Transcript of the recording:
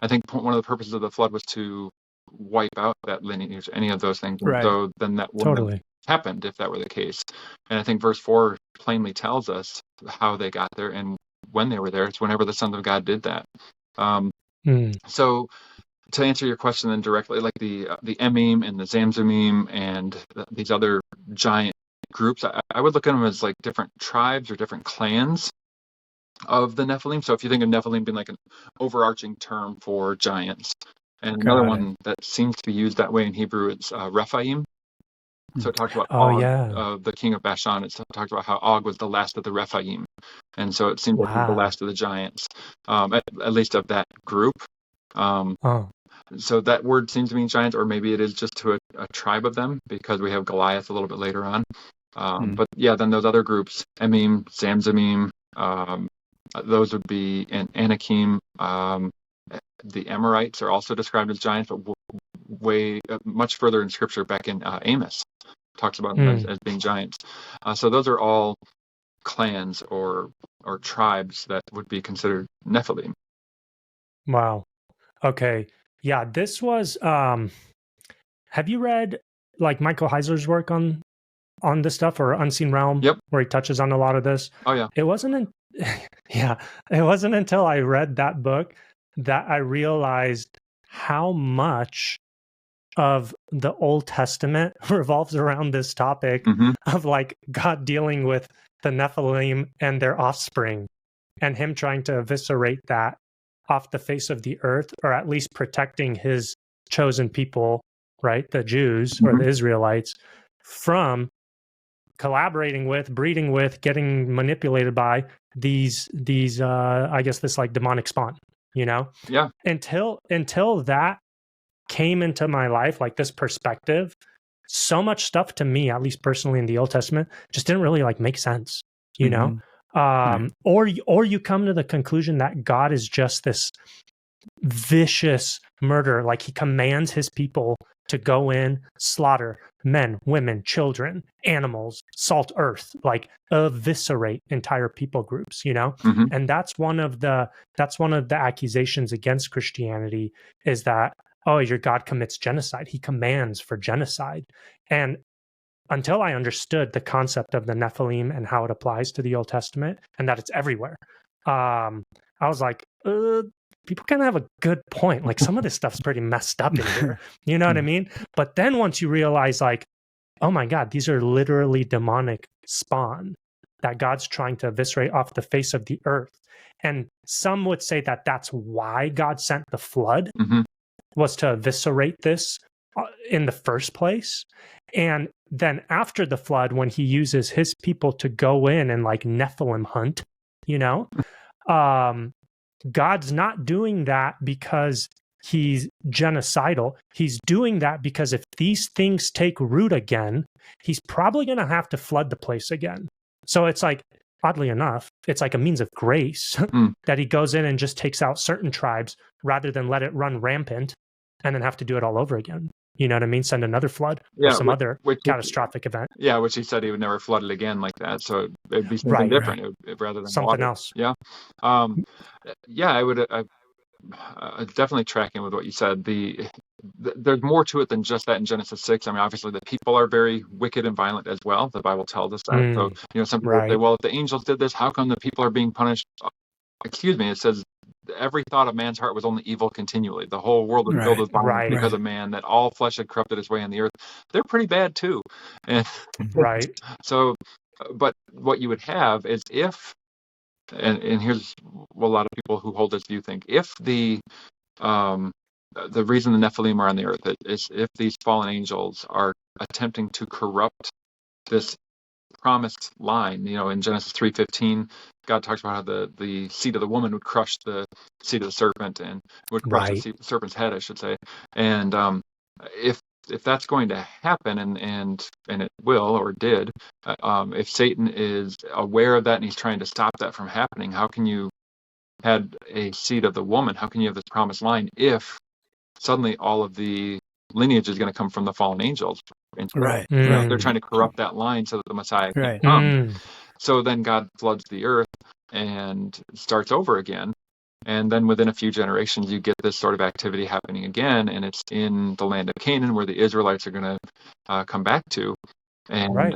I think one of the purposes of the flood was to wipe out that lineage, any of those things. Right. So then that wouldn't have happened if that were the case. And I think verse 4 plainly tells us how they got there and when they were there. It's whenever the sons of God did that. So to answer your question then directly, like the Emim and the Zamzumim and these other giant groups, I would look at them as like different tribes or different clans of the Nephilim. So if you think of Nephilim being like an overarching term for giants, and another one that seems to be used that way in Hebrew is Rephaim. So it talks about Og, the king of Bashan. It talks about how Og was the last of the Rephaim, and so it seems like he's the last of the giants, at least of that group. So that word seems to mean giants, or maybe it is just to a tribe of them, because we have Goliath a little bit later on. But yeah, then those other groups, Emim, Zamzumim, those would be, and Anakim. The Amorites are also described as giants, but way much further in Scripture, back in Amos, talks about them as being giants. So those are all clans or tribes that would be considered Nephilim. Wow. Okay. Yeah, this was. Have you read like Michael Heiser's work on this stuff, or Unseen Realm? Yep. Where he touches on a lot of this. Oh yeah. It wasn't until I read that book that I realized how much of the Old Testament revolves around this topic of like God dealing with the Nephilim and their offspring, and him trying to eviscerate that off the face of the earth, or at least protecting his chosen people, right? The Jews or the Israelites, from collaborating with, breeding with, getting manipulated by these I guess this like demonic spawn, you know? Yeah. Until that came into my life, like this perspective, so much stuff to me, at least personally in the Old Testament, just didn't really like make sense, you know? Or you come to the conclusion that God is just this vicious murderer, like he commands his people to go in, slaughter men, women, children, animals, salt earth, like eviscerate entire people groups, you know? And that's one of the accusations against Christianity, is that, oh, your God commits genocide. He commands for genocide. And until I understood the concept of the Nephilim and how it applies to the Old Testament, and that it's everywhere, I was like, people kind of have a good point. Like, some of this stuff's pretty messed up in here. You know what I mean? But then once you realize, like, oh my God, these are literally demonic spawn that God's trying to eviscerate off the face of the earth. And some would say that that's why God sent the flood, was to eviscerate this in the first place. And then after the flood, when he uses his people to go in and like Nephilim hunt, you know, God's not doing that because he's genocidal. He's doing that because if these things take root again, he's probably going to have to flood the place again. So it's like, oddly enough, it's like a means of grace that he goes in and just takes out certain tribes rather than let it run rampant and then have to do it all over again. You know what I mean? Send another flood or some other catastrophic event. Yeah, which he said he would never flood it again like that. So it'd be something different rather than something water. Else. Yeah. I would definitely tracking with what you said. There's more to it than just that in Genesis 6. I mean, obviously the people are very wicked and violent as well. The Bible tells us that. So, you know, some people say, well, if the angels did this, how come the people are being punished? Excuse me, it says every thought of man's heart was only evil continually. The whole world was filled with violence because of man, that all flesh had corrupted its way on the earth. They're pretty bad too. And so, but what you would have is if, and here's what a lot of people who hold this view think, if the reason the Nephilim are on the earth is if these fallen angels are attempting to corrupt this promised line. You know, in Genesis 3:15, God talks about how the seed of the woman would crush the seed of the serpent and would crush the serpent's head, I should say. And if that's going to happen, and it will or did, if Satan is aware of that and he's trying to stop that from happening, how can you have a seed of the woman? How can you have this promised line if suddenly all of the lineage is going to come from the fallen angels? They're trying to corrupt that line so that the Messiah can come. So then God floods the earth and starts over again. And then within a few generations, you get this sort of activity happening again, and it's in the land of Canaan where the Israelites are going to come back to. And Right.